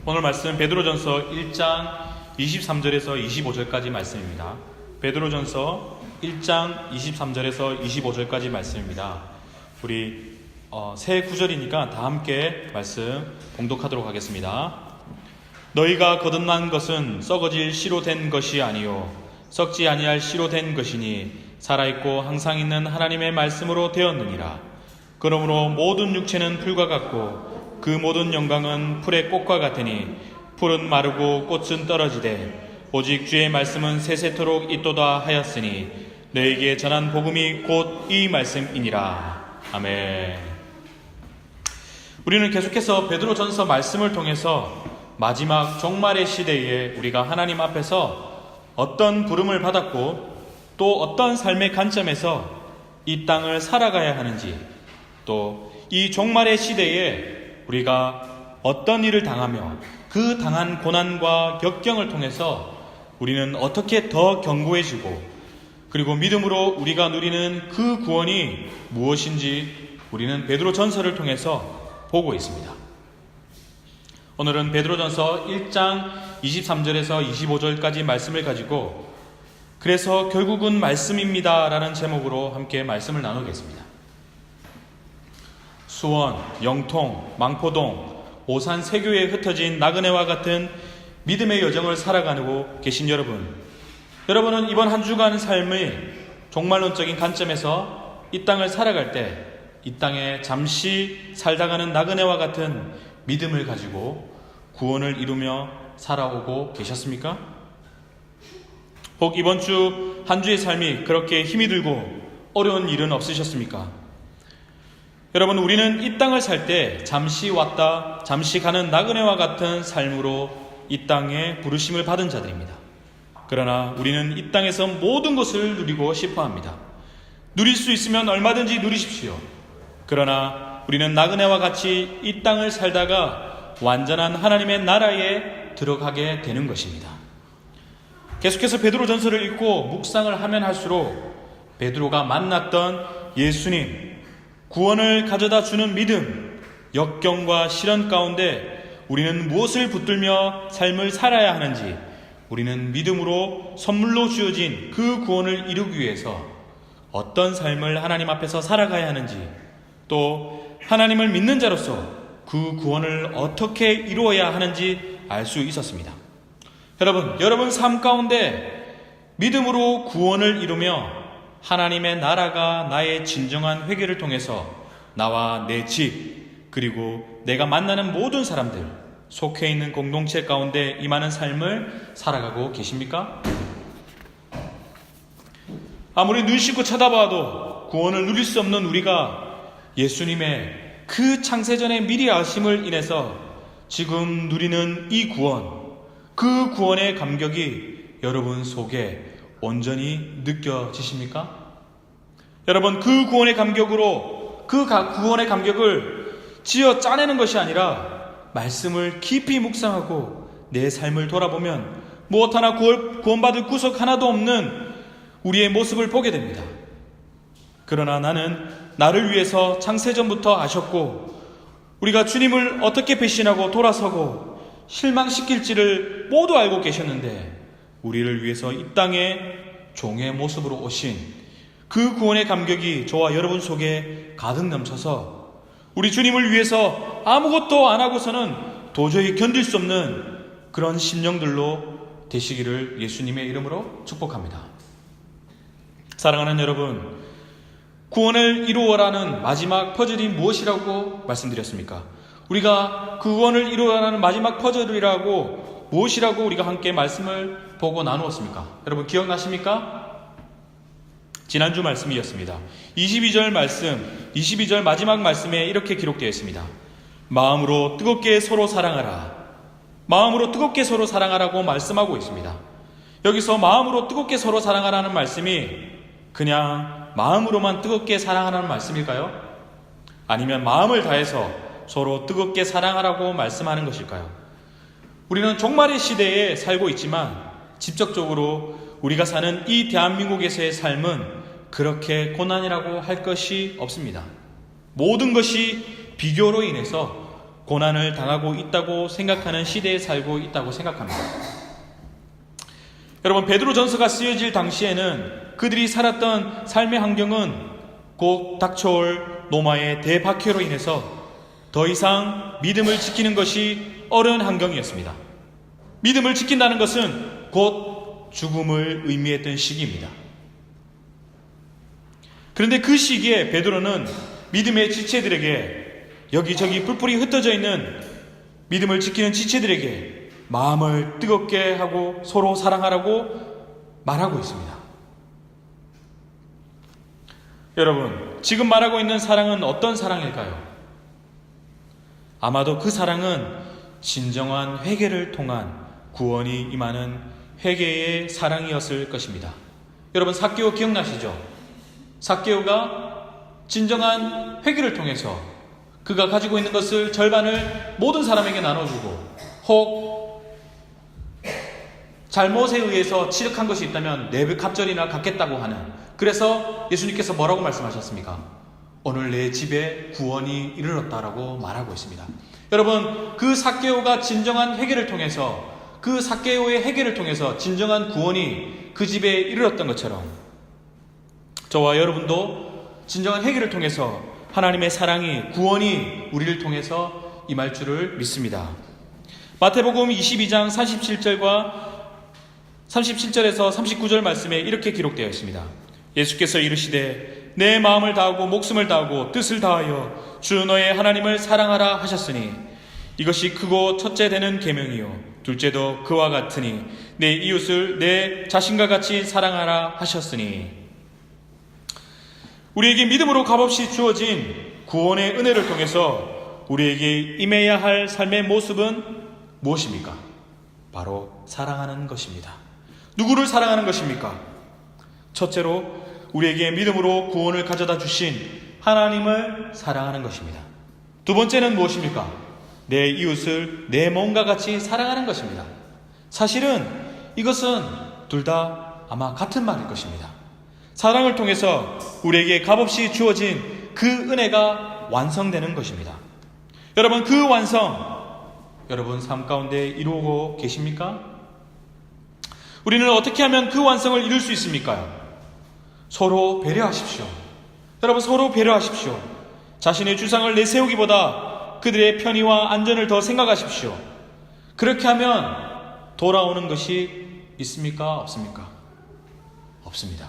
오늘 말씀 베드로전서 1장 23절에서 25절까지 말씀입니다. 베드로전서 1장 23절에서 25절까지 말씀입니다. 우리 새 구절이니까 다 함께 말씀 봉독하도록 하겠습니다. 너희가 거듭난 것은 썩어질 씨로 된 것이 아니요 썩지 아니할 씨로 된 것이니 살아있고 항상 있는 하나님의 말씀으로 되었느니라. 그러므로 모든 육체는 풀과 같고 그 모든 영광은 풀의 꽃과 같으니 풀은 마르고 꽃은 떨어지되 오직 주의 말씀은 세세토록 있도다 하였으니 너에게 전한 복음이 곧 이 말씀이니라. 아멘. 우리는 계속해서 베드로전서 말씀을 통해서 마지막 종말의 시대에 우리가 하나님 앞에서 어떤 부름을 받았고 또 어떤 삶의 관점에서 이 땅을 살아가야 하는지, 또 이 종말의 시대에 우리가 어떤 일을 당하며 그 당한 고난과 역경을 통해서 우리는 어떻게 더 견고해지고, 그리고 믿음으로 우리가 누리는 그 구원이 무엇인지 우리는 베드로전서를 통해서 보고 있습니다. 오늘은 베드로전서 1장 23절에서 25절까지 말씀을 가지고 그래서 결국은 말씀입니다 라는 제목으로 함께 말씀을 나누겠습니다. 수원, 영통, 망포동, 오산 세교에 흩어진 나그네와 같은 믿음의 여정을 살아가고 계신 여러분은 이번 한 주간 삶의 종말론적인 관점에서 이 땅을 살아갈 때 이 땅에 잠시 살다가는 나그네와 같은 믿음을 가지고 구원을 이루며 살아오고 계셨습니까? 혹 이번 주 한 주의 삶이 그렇게 힘이 들고 어려운 일은 없으셨습니까? 여러분, 우리는 이 땅을 살 때 잠시 왔다 잠시 가는 나그네와 같은 삶으로 이 땅에 부르심을 받은 자들입니다. 그러나 우리는 이 땅에서 모든 것을 누리고 싶어 합니다. 누릴 수 있으면 얼마든지 누리십시오. 그러나 우리는 나그네와 같이 이 땅을 살다가 완전한 하나님의 나라에 들어가게 되는 것입니다. 계속해서 베드로전서를 읽고 묵상을 하면 할수록 베드로가 만났던 예수님, 구원을 가져다 주는 믿음, 역경과 시련 가운데 우리는 무엇을 붙들며 삶을 살아야 하는지, 우리는 믿음으로 선물로 주어진 그 구원을 이루기 위해서 어떤 삶을 하나님 앞에서 살아가야 하는지, 또 하나님을 믿는 자로서 그 구원을 어떻게 이루어야 하는지 알 수 있었습니다. 여러분 삶 가운데 믿음으로 구원을 이루며 하나님의 나라가 나의 진정한 회개를 통해서 나와 내 집, 그리고 내가 만나는 모든 사람들, 속해 있는 공동체 가운데 임하는 삶을 살아가고 계십니까? 아무리 눈 씻고 쳐다봐도 구원을 누릴 수 없는 우리가 예수님의 그 창세전의 미리 아심을 인해서 지금 누리는 이 구원, 그 구원의 감격이 여러분 속에 온전히 느껴지십니까? 여러분, 그 구원의 감격으로 그 구원의 감격을 지어 짜내는 것이 아니라 말씀을 깊이 묵상하고 내 삶을 돌아보면 무엇 하나 구원받을 구석 하나도 없는 우리의 모습을 보게 됩니다. 그러나 나는 나를 위해서 창세전부터 아셨고 우리가 주님을 어떻게 배신하고 돌아서고 실망시킬지를 모두 알고 계셨는데 우리를 위해서 이 땅에 종의 모습으로 오신 그 구원의 감격이 저와 여러분 속에 가득 넘쳐서 우리 주님을 위해서 아무것도 안 하고서는 도저히 견딜 수 없는 그런 심령들로 되시기를 예수님의 이름으로 축복합니다. 사랑하는 여러분, 구원을 이루어라는 마지막 퍼즐이 무엇이라고 말씀드렸습니까? 우리가 그 구원을 이루어라는 마지막 퍼즐이라고 무엇이라고 우리가 함께 말씀을 보고 나누었습니까? 여러분 기억나십니까? 지난주 말씀이었습니다. 22절 말씀, 22절 마지막 말씀에 이렇게 기록되어 있습니다. 마음으로 뜨겁게 서로 사랑하라. 마음으로 뜨겁게 서로 사랑하라고 말씀하고 있습니다. 여기서 마음으로 뜨겁게 서로 사랑하라는 말씀이 그냥 마음으로만 뜨겁게 사랑하라는 말씀일까요? 아니면 마음을 다해서 서로 뜨겁게 사랑하라고 말씀하는 것일까요? 우리는 종말의 시대에 살고 있지만 직접적으로 우리가 사는 이 대한민국에서의 삶은 그렇게 고난이라고 할 것이 없습니다. 모든 것이 비교로 인해서 고난을 당하고 있다고 생각하는 시대에 살고 있다고 생각합니다. 여러분, 베드로전서가 쓰여질 당시에는 그들이 살았던 삶의 환경은 곧 닥쳐올 로마의 대박해로 인해서 더 이상 믿음을 지키는 것이 어려운 환경이었습니다. 믿음을 지킨다는 것은 곧 죽음을 의미했던 시기입니다. 그런데 그 시기에 베드로는 믿음의 지체들에게, 여기저기 뿔뿔이 흩어져 있는 믿음을 지키는 지체들에게 마음을 뜨겁게 하고 서로 사랑하라고 말하고 있습니다. 여러분, 지금 말하고 있는 사랑은 어떤 사랑일까요? 아마도 그 사랑은 진정한 회개를 통한 구원이 임하는 회개의 사랑이었을 것입니다. 여러분, 삭개오 기억나시죠? 삭개오가 진정한 회개를 통해서 그가 가지고 있는 것을 절반을 모든 사람에게 나눠주고, 혹 잘못에 의해서 취득한 것이 있다면 네 배 갑절이나 갚겠다고 하는, 그래서 예수님께서 뭐라고 말씀하셨습니까? 오늘 내 집에 구원이 이르렀다라고 말하고 있습니다. 여러분, 그 삭개오가 진정한 회개를 통해서, 그 삭개오의 회개를 통해서 진정한 구원이 그 집에 이르렀던 것처럼 저와 여러분도 진정한 회개를 통해서 하나님의 사랑이, 구원이 우리를 통해서 임할 줄을 믿습니다. 마태복음 22장 37절에서 39절 말씀에 이렇게 기록되어 있습니다. 예수께서 이르시되 내 마음을 다하고 목숨을 다하고 뜻을 다하여 주 너의 하나님을 사랑하라 하셨으니 이것이 크고 첫째 되는 계명이요 둘째도 그와 같으니 내 이웃을 내 자신과 같이 사랑하라 하셨으니. 우리에게 믿음으로 값없이 주어진 구원의 은혜를 통해서 우리에게 임해야 할 삶의 모습은 무엇입니까? 바로 사랑하는 것입니다. 누구를 사랑하는 것입니까? 첫째로 우리에게 믿음으로 구원을 가져다 주신 하나님을 사랑하는 것입니다. 두 번째는 무엇입니까? 내 이웃을 내 몸과 같이 사랑하는 것입니다. 사실은 이것은 둘 다 아마 같은 말일 것입니다. 사랑을 통해서 우리에게 값없이 주어진 그 은혜가 완성되는 것입니다. 여러분, 그 완성, 여러분 삶 가운데 이루고 계십니까? 우리는 어떻게 하면 그 완성을 이룰 수 있습니까? 서로 배려하십시오. 여러분, 서로 배려하십시오. 자신의 주상을 내세우기보다 그들의 편의와 안전을 더 생각하십시오. 그렇게 하면 돌아오는 것이 있습니까? 없습니까? 없습니다.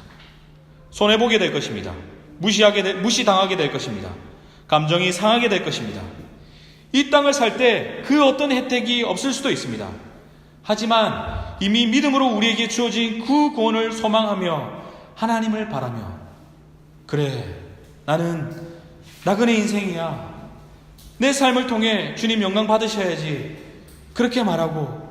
손해보게 될 것입니다. 무시당하게 될 것입니다. 감정이 상하게 될 것입니다. 이 땅을 살 때 그 어떤 혜택이 없을 수도 있습니다. 하지만 이미 믿음으로 우리에게 주어진 그 구원을 소망하며 하나님을 바라며, 그래, 나는 나그네 인생이야, 내 삶을 통해 주님 영광 받으셔야지, 그렇게 말하고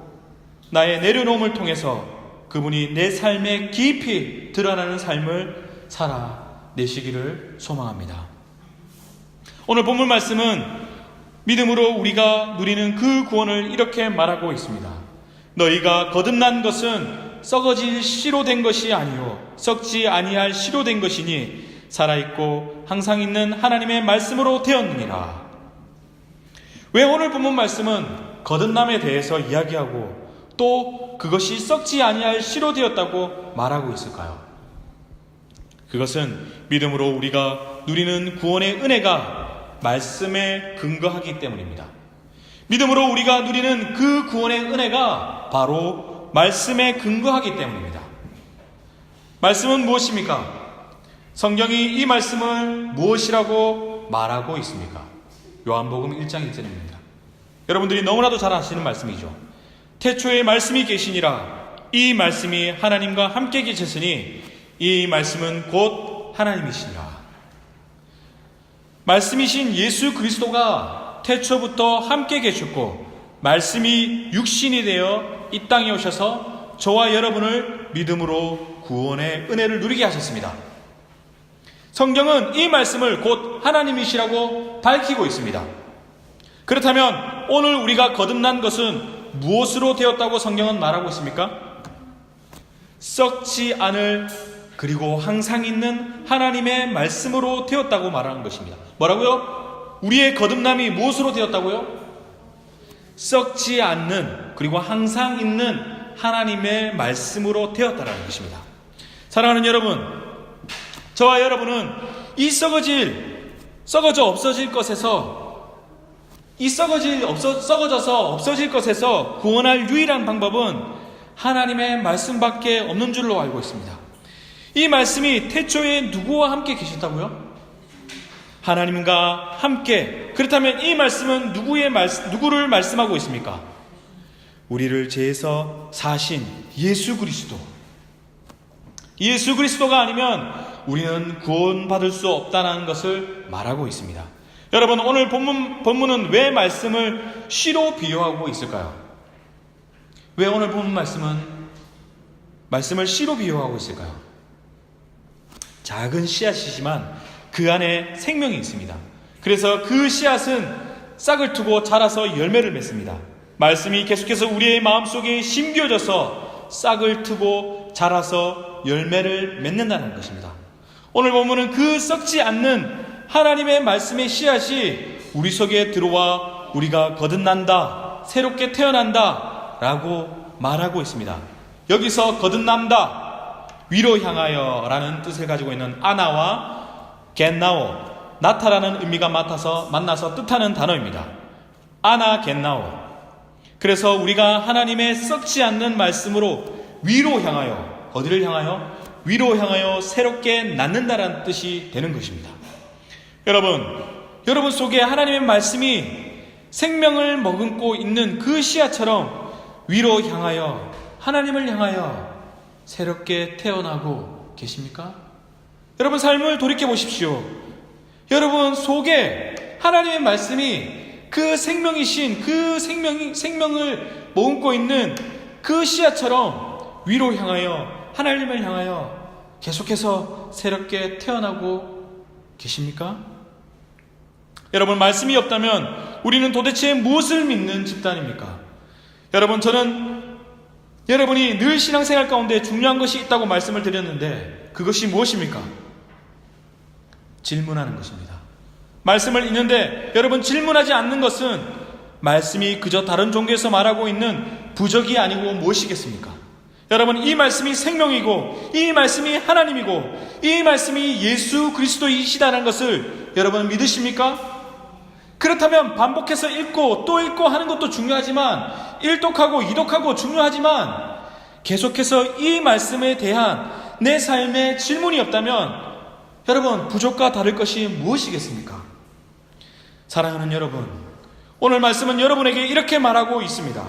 나의 내려놓음을 통해서 그분이 내 삶에 깊이 드러나는 삶을 살아내시기를 소망합니다. 오늘 본문 말씀은 믿음으로 우리가 누리는 그 구원을 이렇게 말하고 있습니다. 너희가 거듭난 것은 썩어질 씨로 된 것이 아니요 썩지 아니할 씨로 된 것이니 살아있고 항상 있는 하나님의 말씀으로 되었느니라. 왜 오늘 본문 말씀은 거듭남에 대해서 이야기하고 또 그것이 썩지 아니할 씨로 되었다고 말하고 있을까요? 그것은 믿음으로 우리가 누리는 구원의 은혜가 말씀에 근거하기 때문입니다. 믿음으로 우리가 누리는 그 구원의 은혜가 바로 말씀에 근거하기 때문입니다. 말씀은 무엇입니까? 성경이 이 말씀을 무엇이라고 말하고 있습니까? 요한복음 1장 1절입니다. 여러분들이 너무나도 잘 아시는 말씀이죠. 태초에 말씀이 계시니라. 이 말씀이 하나님과 함께 계셨으니 이 말씀은 곧 하나님이시니라. 말씀이신 예수 그리스도가 태초부터 함께 계셨고 말씀이 육신이 되어 이 땅에 오셔서 저와 여러분을 믿음으로 구원의 은혜를 누리게 하셨습니다. 성경은 이 말씀을 곧 하나님이시라고 밝히고 있습니다. 그렇다면 오늘 우리가 거듭난 것은 무엇으로 되었다고 성경은 말하고 있습니까? 썩지 않을 그리고 항상 있는 하나님의 말씀으로 되었다고 말하는 것입니다. 뭐라고요? 우리의 거듭남이 무엇으로 되었다고요? 썩지 않는 그리고 항상 있는 하나님의 말씀으로 되었다라는 것입니다. 사랑하는 여러분, 저와 여러분은 이 썩어져 없어질 것에서 썩어져서 없어질 것에서 구원할 유일한 방법은 하나님의 말씀밖에 없는 줄로 알고 있습니다. 이 말씀이 태초에 누구와 함께 계셨다고요? 하나님과 함께. 그렇다면 이 말씀은 누구를 말씀하고 있습니까? 우리를 죄에서 사신 예수 그리스도가 아니면 우리는 구원받을 수 없다는 것을 말하고 있습니다. 여러분, 오늘 본문은 왜 말씀을 씨로 비유하고 있을까요? 왜 오늘 본문 말씀을 씨로 비유하고 있을까요? 작은 씨앗이지만 그 안에 생명이 있습니다. 그래서 그 씨앗은 싹을 트고 자라서 열매를 맺습니다. 말씀이 계속해서 우리의 마음속에 심겨져서 싹을 트고 자라서 열매를 맺는다는 것입니다. 오늘 본문은 그 썩지 않는 하나님의 말씀의 씨앗이 우리 속에 들어와 우리가 거듭난다, 새롭게 태어난다 라고 말하고 있습니다. 여기서 거듭난다, 위로 향하여 라는 뜻을 가지고 있는 아나와 겟나오, 나타라는 의미가 만나서 뜻하는 단어입니다. 아나 겟나오. 그래서 우리가 하나님의 썩지 않는 말씀으로 위로 향하여, 어디를 향하여? 위로 향하여 새롭게 낳는다라는 뜻이 되는 것입니다. 여러분 속에 하나님의 말씀이 생명을 머금고 있는 그 씨앗처럼 위로 향하여, 하나님을 향하여 새롭게 태어나고 계십니까? 여러분 삶을 돌이켜 보십시오. 여러분 속에 하나님의 말씀이 그 생명이신 그 생명을 머금고 있는 그 씨앗처럼 위로 향하여, 하나님을 향하여 계속해서 새롭게 태어나고 계십니까? 여러분, 말씀이 없다면 우리는 도대체 무엇을 믿는 집단입니까? 여러분, 저는 여러분이 늘 신앙생활 가운데 중요한 것이 있다고 말씀을 드렸는데 그것이 무엇입니까? 질문하는 것입니다. 말씀을 읽는데 여러분 질문하지 않는 것은 말씀이 그저 다른 종교에서 말하고 있는 부적이 아니고 무엇이겠습니까? 여러분, 이 말씀이 생명이고 이 말씀이 하나님이고 이 말씀이 예수 그리스도이시다는 것을 여러분 믿으십니까? 그렇다면 반복해서 읽고 또 읽고 하는 것도 중요하지만, 일독하고 이독하고 중요하지만, 계속해서 이 말씀에 대한 내 삶에 질문이 없다면 여러분 부족과 다를 것이 무엇이겠습니까? 사랑하는 여러분, 오늘 말씀은 여러분에게 이렇게 말하고 있습니다.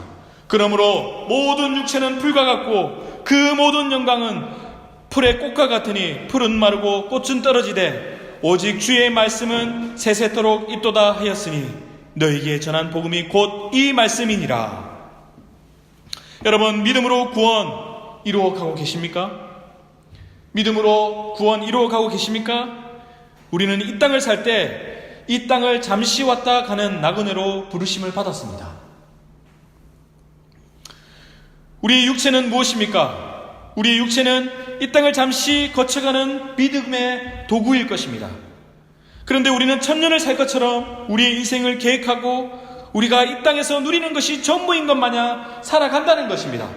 그러므로 모든 육체는 풀과 같고 그 모든 영광은 풀의 꽃과 같으니 풀은 마르고 꽃은 떨어지되 오직 주의 말씀은 세세토록 있도다 하였으니 너에게 전한 복음이 곧 이 말씀이니라. 여러분, 믿음으로 구원 이루어가고 계십니까? 믿음으로 구원 이루어가고 계십니까? 우리는 이 땅을 살 때 이 땅을 잠시 왔다 가는 나그네로 부르심을 받았습니다. 우리의 육체는 무엇입니까? 우리의 육체는 이 땅을 잠시 거쳐가는 믿음의 도구일 것입니다. 그런데 우리는 천년을 살 것처럼 우리의 인생을 계획하고 우리가 이 땅에서 누리는 것이 전부인 것 마냥 살아간다는 것입니다.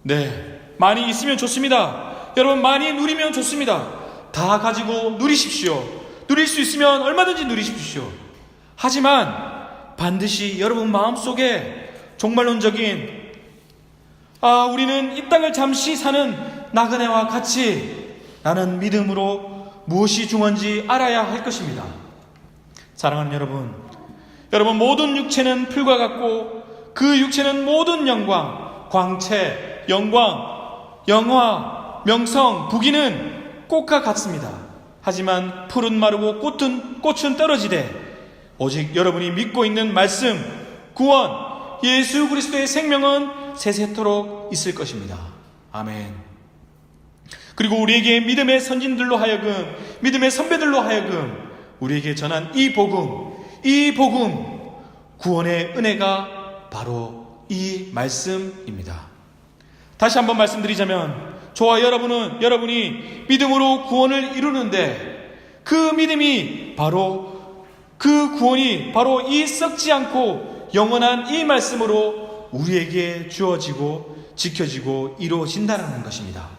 네, 많이 있으면 좋습니다. 여러분, 많이 누리면 좋습니다. 다 가지고 누리십시오. 누릴 수 있으면 얼마든지 누리십시오. 하지만 반드시 여러분 마음속에 종말론적인 우리는 이 땅을 잠시 사는 나그네와 같이 라는 믿음으로 무엇이 중요한지 알아야 할 것입니다. 사랑하는 여러분, 모든 육체는 풀과 같고 그 육체는 모든 영광, 광채, 영광, 영화, 명성, 부귀는 꽃과 같습니다. 하지만 풀은 마르고 꽃은 떨어지되 오직 여러분이 믿고 있는 말씀, 구원, 예수 그리스도의 생명은 세세토록 있을 것입니다. 아멘. 그리고 우리에게 믿음의 선진들로 하여금, 믿음의 선배들로 하여금 우리에게 전한 이 복음, 구원의 은혜가 바로 이 말씀입니다. 다시 한번 말씀드리자면, 저와 여러분이 믿음으로 구원을 이루는데 그 믿음이 바로, 그 구원이 바로 이 썩지 않고 영원한 이 말씀으로 우리에게 주어지고 지켜지고 이루어진다는 것입니다.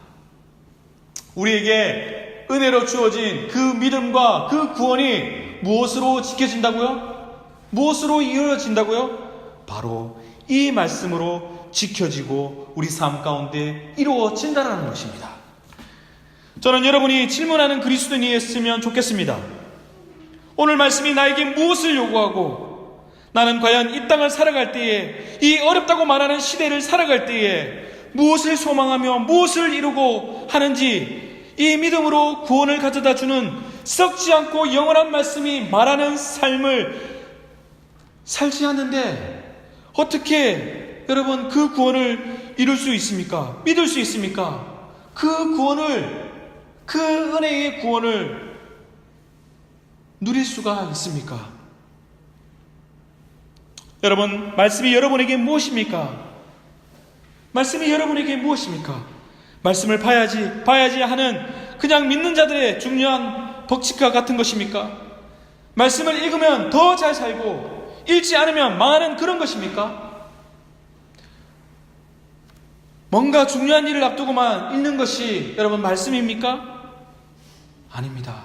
우리에게 은혜로 주어진 그 믿음과 그 구원이 무엇으로 지켜진다고요? 무엇으로 이루어진다고요? 바로 이 말씀으로 지켜지고 우리 삶 가운데 이루어진다는 것입니다. 저는 여러분이 질문하는 그리스도인이었으면 좋겠습니다. 오늘 말씀이 나에게 무엇을 요구하고 나는 과연 이 땅을 살아갈 때에, 이 어렵다고 말하는 시대를 살아갈 때에 무엇을 소망하며 무엇을 이루고 하는지, 이 믿음으로 구원을 가져다 주는 썩지 않고 영원한 말씀이 말하는 삶을 살지 않는데 어떻게 여러분 그 구원을 이룰 수 있습니까? 믿을 수 있습니까? 그 구원을, 그 은혜의 구원을 누릴 수가 있습니까? 여러분, 말씀이 여러분에게 무엇입니까? 말씀이 여러분에게 무엇입니까? 말씀을 봐야지 하는 그냥 믿는 자들의 중요한 법칙과 같은 것입니까? 말씀을 읽으면 더 잘 살고 읽지 않으면 망하는 그런 것입니까? 뭔가 중요한 일을 앞두고만 읽는 것이 여러분 말씀입니까? 아닙니다.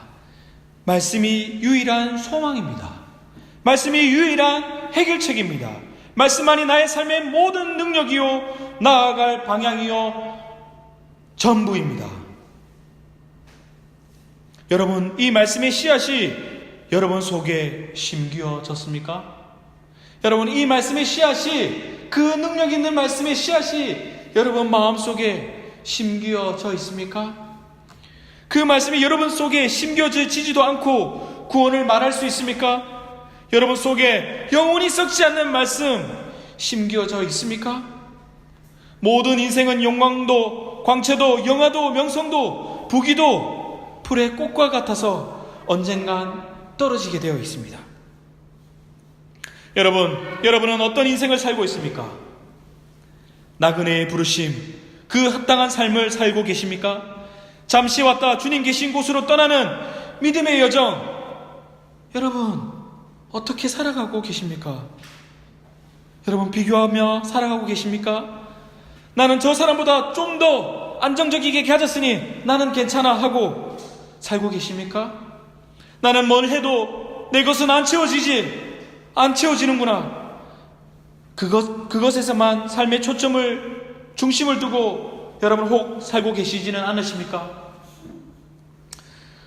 말씀이 유일한 소망입니다. 말씀이 유일한 해결책입니다. 말씀만이 나의 삶의 모든 능력이요 나아갈 방향이요 전부입니다. 여러분, 이 말씀의 씨앗이 여러분 속에 심겨졌습니까? 여러분, 이 말씀의 씨앗이, 그 능력 있는 말씀의 씨앗이 여러분 마음속에 심겨져 있습니까? 그 말씀이 여러분 속에 심겨지지도 않고 구원을 말할 수 있습니까? 여러분 속에 영원히 썩지 않는 말씀 심겨져 있습니까? 모든 인생은 영광도 광채도 영화도 명성도 부귀도 풀의 꽃과 같아서 언젠간 떨어지게 되어 있습니다. 여러분은 어떤 인생을 살고 있습니까? 나그네의 부르심, 그 합당한 삶을 살고 계십니까? 잠시 왔다 주님 계신 곳으로 떠나는 믿음의 여정, 여러분 어떻게 살아가고 계십니까? 여러분 비교하며 살아가고 계십니까? 나는 저 사람보다 좀 더 안정적이게 가졌으니 나는 괜찮아 하고 살고 계십니까? 나는 뭘 해도 내 것은 안 채워지는구나. 그것에서만 삶의 중심을 두고 여러분 혹 살고 계시지는 않으십니까?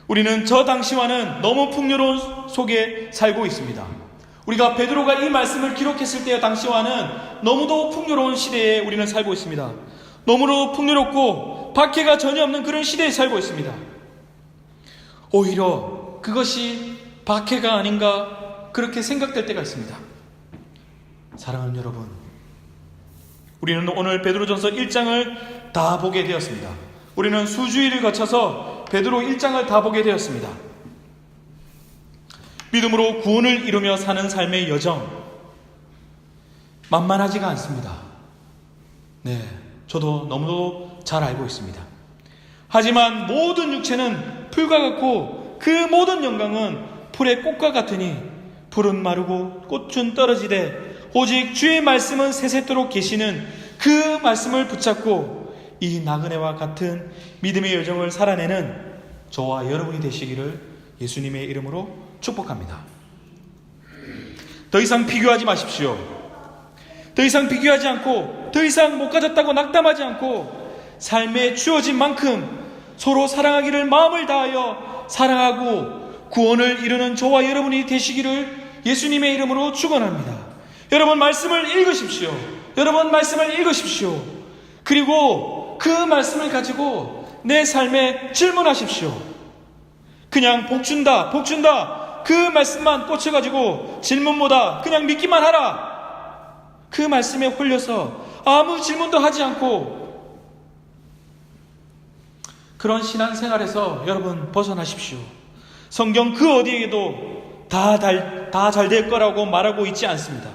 우리는 저 당시와는 너무 풍요로운 속에 살고 있습니다. 우리가 베드로가 이 말씀을 기록했을 때의 당시와는 너무도 풍요로운 시대에 우리는 살고 있습니다. 너무도 풍요롭고 박해가 전혀 없는 그런 시대에 살고 있습니다. 오히려 그것이 박해가 아닌가 그렇게 생각될 때가 있습니다. 사랑하는 여러분, 우리는 오늘 베드로전서 1장을 다 보게 되었습니다. 우리는 수주일을 거쳐서 베드로 1장을 다 보게 되었습니다. 믿음으로 구원을 이루며 사는 삶의 여정 만만하지가 않습니다. 네, 저도 너무도 잘 알고 있습니다. 하지만 모든 육체는 풀과 같고 그 모든 영광은 풀의 꽃과 같으니 풀은 마르고 꽃은 떨어지되 오직 주의 말씀은 세세토록 계시는 그 말씀을 붙잡고 이 나그네와 같은 믿음의 여정을 살아내는 저와 여러분이 되시기를 예수님의 이름으로 축복합니다. 더 이상 비교하지 마십시오. 더 이상 비교하지 않고 더 이상 못 가졌다고 낙담하지 않고 삶에 주어진 만큼 서로 사랑하기를 마음을 다하여 사랑하고 구원을 이루는 저와 여러분이 되시기를 예수님의 이름으로 축원합니다. 여러분 말씀을 읽으십시오. 여러분 말씀을 읽으십시오. 그리고 그 말씀을 가지고 내 삶에 질문하십시오. 그냥 복준다 그 말씀만 꽂혀가지고 질문보다 그냥 믿기만 하라. 그 말씀에 홀려서 아무 질문도 하지 않고 그런 신앙생활에서 여러분 벗어나십시오. 성경 그 어디에도 다 잘 될 거라고 말하고 있지 않습니다.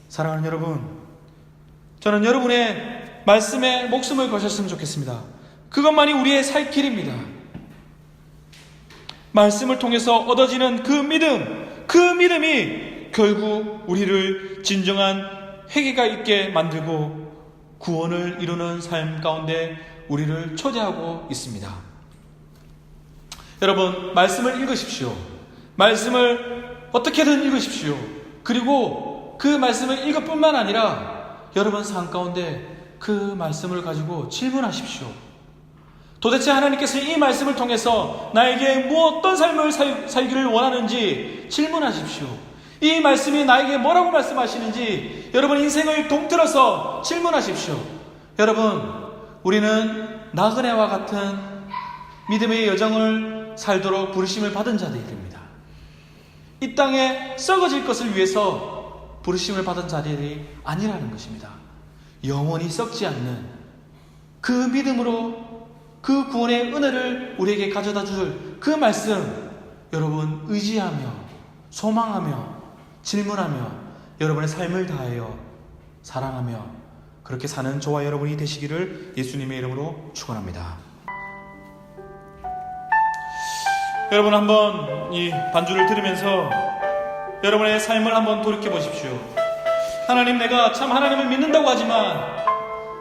사랑하는 여러분, 저는 여러분의 말씀에 목숨을 거셨으면 좋겠습니다. 그것만이 우리의 살 길입니다. 말씀을 통해서 얻어지는 그 믿음이 결국 우리를 진정한 회개가 있게 만들고 구원을 이루는 삶 가운데 우리를 초대하고 있습니다. 여러분, 말씀을 읽으십시오. 말씀을 어떻게든 읽으십시오. 그리고 그 말씀을 읽을 뿐만 아니라 여러분 삶 가운데 그 말씀을 가지고 질문하십시오. 도대체 하나님께서 이 말씀을 통해서 나에게 어떤 삶을 살기를 원하는지 질문하십시오. 이 말씀이 나에게 뭐라고 말씀하시는지 여러분 인생을 동틀어서 질문하십시오. 여러분, 우리는 나그네와 같은 믿음의 여정을 살도록 부르심을 받은 자들입니다. 이 땅에 썩어질 것을 위해서 부르심을 받은 자들이 아니라는 것입니다. 영원히 썩지 않는 그 믿음으로 그 구원의 은혜를 우리에게 가져다 줄 그 말씀, 여러분 의지하며 소망하며 질문하며 여러분의 삶을 다하여 사랑하며 그렇게 사는 저와 여러분이 되시기를 예수님의 이름으로 축원합니다. 여러분, 한번 이 반주를 들으면서 여러분의 삶을 한번 돌이켜 보십시오. 하나님, 내가 참 하나님을 믿는다고 하지만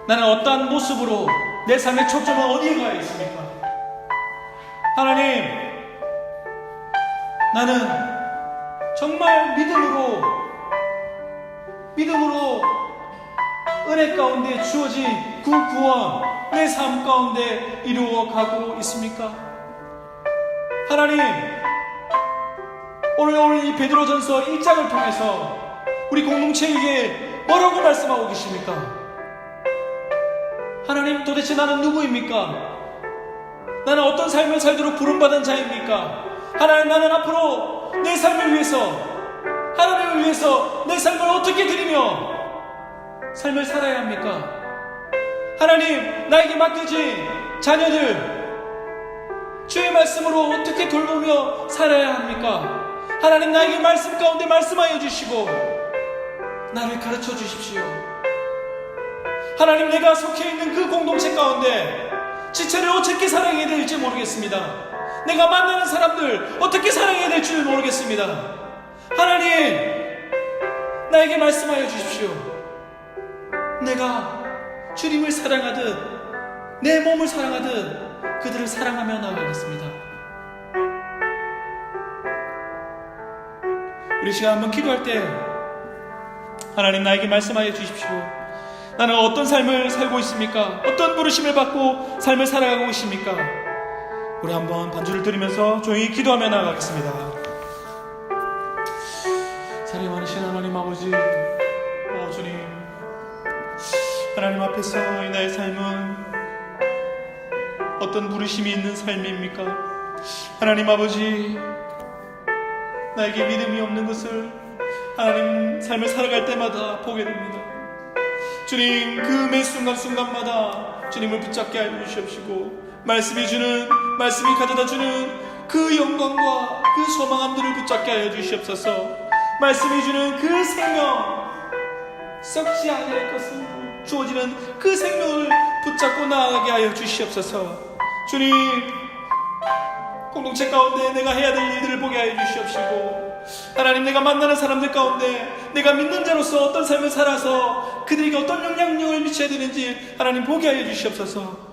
나는 어떠한 모습으로 내 삶의 초점은 어디에 가 있습니까? 하나님, 나는 정말 믿음으로 은혜 가운데 주어진 그 구원 내 삶 가운데 이루어가고 있습니까? 하나님, 오늘 이 베드로전서 1장을 통해서 우리 공동체에게 뭐라고 말씀하고 계십니까? 하나님, 도대체 나는 누구입니까? 나는 어떤 삶을 살도록 부름받은 자입니까? 하나님, 나는 앞으로 내 삶을 위해서, 하나님을 위해서 내 삶을 어떻게 드리며 삶을 살아야 합니까? 하나님, 나에게 맡겨진 자녀들 주의 말씀으로 어떻게 돌보며 살아야 합니까? 하나님, 나에게 말씀 가운데 말씀하여 주시고 나를 가르쳐 주십시오. 하나님, 내가 속해 있는 그 공동체 가운데 지체를 어떻게 사랑해야 될지 모르겠습니다. 내가 만나는 사람들 어떻게 사랑해야 될지 모르겠습니다. 하나님, 나에게 말씀하여 주십시오. 내가 주님을 사랑하듯 내 몸을 사랑하듯 그들을 사랑하며 나아가겠습니다. 우리 시간 한번 기도할 때 하나님, 나에게 말씀하여 주십시오. 나는 어떤 삶을 살고 있습니까? 어떤 부르심을 받고 삶을 살아가고 있습니까? 우리 한번 반주를 들으면서 조용히 기도하며 나아가겠습니다. 사랑이 많으신 하나님 아버지, 주님, 하나님 앞에서 이 나의 삶은 어떤 부르심이 있는 삶입니까? 하나님 아버지, 나에게 믿음이 없는 것을 하나님 삶을 살아갈 때마다 보게 됩니다. 주님, 그 매 순간순간마다 주님을 붙잡게 하여 주시옵시고 말씀이 가져다 주는 그 영광과 그 소망함들을 붙잡게 하여 주시옵소서. 말씀이 주는 그 생명, 썩지 않을 것을 주어지는 그 생명을 붙잡고 나아가게 하여 주시옵소서. 주님, 공동체 가운데 내가 해야 될 일들을 보게 하여 주시옵시고, 하나님, 내가 만나는 사람들 가운데 내가 믿는 자로서 어떤 삶을 살아서 그들에게 어떤 영향력을 미쳐야 되는지 하나님 보게 하여 주시옵소서.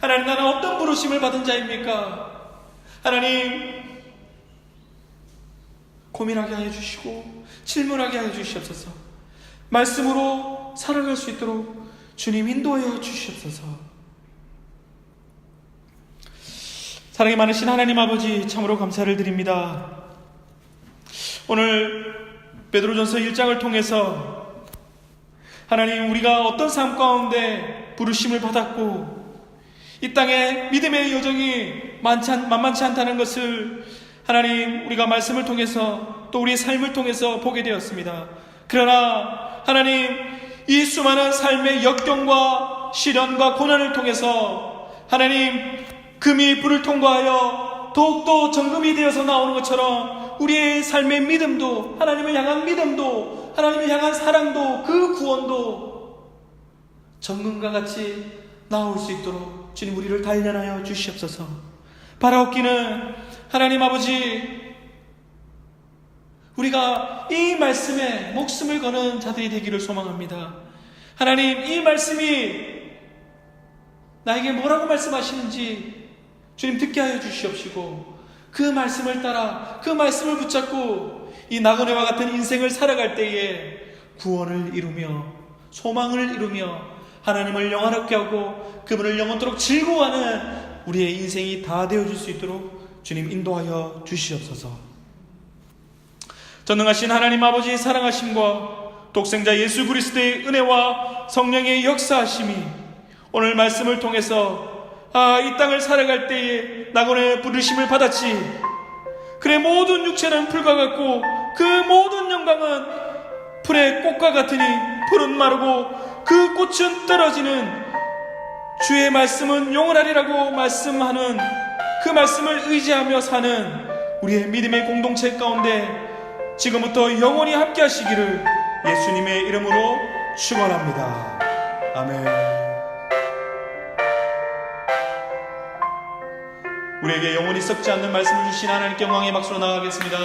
하나님, 나는 어떤 부르심을 받은 자입니까? 하나님, 고민하게 하여 주시고 질문하게 하여 주시옵소서. 말씀으로 살아갈 수 있도록 주님 인도하여 주시옵소서. 사랑이 많으신 하나님 아버지, 참으로 감사를 드립니다. 오늘 베드로전서 1장을 통해서 하나님, 우리가 어떤 삶 가운데 부르심을 받았고 이 땅에 믿음의 여정이 만만치 않다는 것을 하나님, 우리가 말씀을 통해서 또 우리의 삶을 통해서 보게 되었습니다. 그러나 하나님, 이 수많은 삶의 역경과 시련과 고난을 통해서 하나님, 금이 불을 통과하여 더욱더 정금이 되어서 나오는 것처럼 우리의 삶의 믿음도, 하나님을 향한 믿음도, 하나님을 향한 사랑도, 그 구원도 정금과 같이 나올 수 있도록 주님, 우리를 단련하여 주시옵소서. 바라옵기는 하나님 아버지, 우리가 이 말씀에 목숨을 거는 자들이 되기를 소망합니다. 하나님, 이 말씀이 나에게 뭐라고 말씀하시는지 주님 듣게 하여 주시옵시고, 그 말씀을 따라 그 말씀을 붙잡고 이 나그네와 같은 인생을 살아갈 때에 구원을 이루며 소망을 이루며 하나님을 영화롭게 하고 그분을 영원토록 즐거워하는 우리의 인생이 다 되어줄 수 있도록 주님 인도하여 주시옵소서. 전능하신 하나님 아버지의 사랑하심과 독생자 예수 그리스도의 은혜와 성령의 역사하심이 오늘 말씀을 통해서 이 땅을 살아갈 때에 나그네의 부르심을 받았지, 그래 모든 육체는 풀과 같고 그 모든 영광은 풀의 꽃과 같으니 풀은 마르고 그 꽃은 떨어지는 주의 말씀은 영원하리라고 말씀하는 그 말씀을 의지하며 사는 우리의 믿음의 공동체 가운데 지금부터 영원히 함께 하시기를 예수님의 이름으로 축원합니다. 아멘. 우리에게 영원히 썩지 않는 말씀을 주신 하나님께 영광의 박수로 나아가겠습니다.